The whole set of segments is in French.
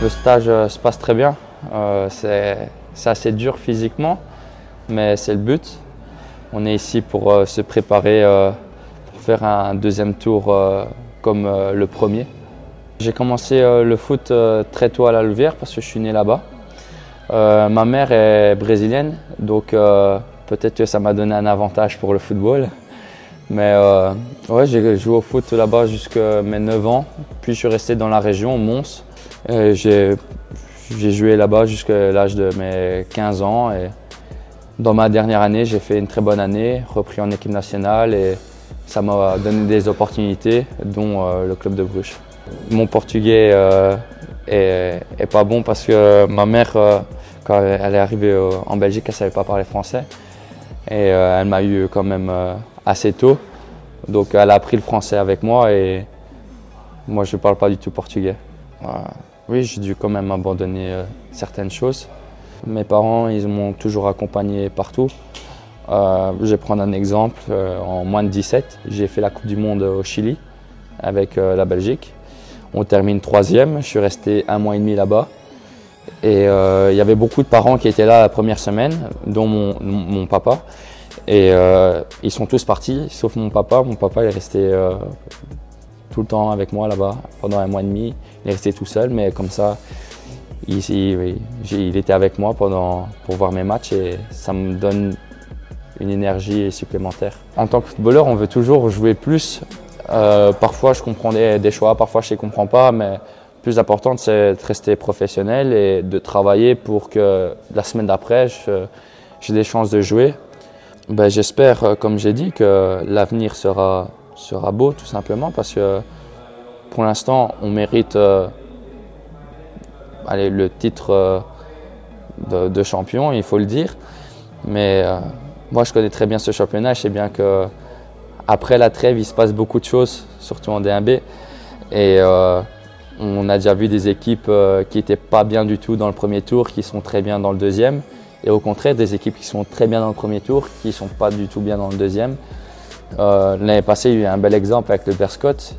Le stage se passe très bien. C'est assez dur physiquement, mais c'est le but. On est ici pour se préparer pour faire un deuxième tour comme le premier. J'ai commencé le foot très tôt à la Louvière parce que je suis né là-bas. Ma mère est brésilienne, donc peut-être que ça m'a donné un avantage pour le football. Mais ouais, j'ai joué au foot là-bas jusqu'à mes 9 ans. Puis je suis resté dans la région, Mons. J'ai joué là-bas jusqu'à l'âge de mes 15 ans. Et dans ma dernière année, j'ai fait une très bonne année, repris en équipe nationale et ça m'a donné des opportunités, dont le club de Bruges. Mon portugais est pas bon parce que ma mère, quand elle est arrivée en Belgique, elle ne savait pas parler français. Et elle m'a eu quand même assez tôt. Donc elle a appris le français avec moi et moi je ne parle pas du tout portugais. Oui, j'ai dû quand même abandonner certaines choses. Mes parents, ils m'ont toujours accompagné partout. Je vais prendre un exemple. En moins de 17, j'ai fait la Coupe du Monde au Chili avec la Belgique. On termine 3e, je suis resté 1 mois et demi là-bas. Et il y avait beaucoup de parents qui étaient là la première semaine, dont mon papa. Et ils sont tous partis, sauf mon papa. Mon papa est resté tout le temps avec moi là-bas pendant 1 mois et demi. Il est resté tout seul, mais comme ça, il était avec moi pour voir mes matchs et ça me donne une énergie supplémentaire. En tant que footballeur, on veut toujours jouer plus. Parfois, je comprends des choix, parfois je ne les comprends pas, mais le plus important, c'est de rester professionnel et de travailler pour que la semaine d'après, j'ai des chances de jouer. Ben, j'espère, comme j'ai dit, que l'avenir sera beau, tout simplement, parce que pour l'instant, on mérite le titre de champion, il faut le dire. Mais moi, je connais très bien ce championnat. Je sais bien qu'après la trêve, il se passe beaucoup de choses, surtout en D1B. Et on a déjà vu des équipes qui n'étaient pas bien du tout dans le premier tour, qui sont très bien dans le deuxième. Et au contraire, des équipes qui sont très bien dans le premier tour, qui ne sont pas du tout bien dans le deuxième. L'année passée, il y a eu un bel exemple avec le Berscott.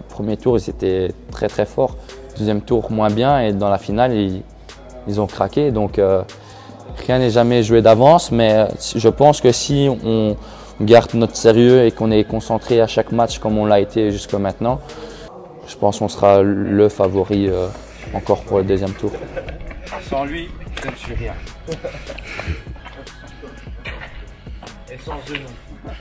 Premier tour, ils étaient très très forts. Deuxième tour, moins bien. Et dans la finale, ils ont craqué. Donc, rien n'est jamais joué d'avance. Mais je pense que si on garde notre sérieux et qu'on est concentré à chaque match comme on l'a été jusqu'à maintenant, je pense qu'on sera le favori encore pour le deuxième tour. Sans lui, je ne suis rien. Et sans eux non plus.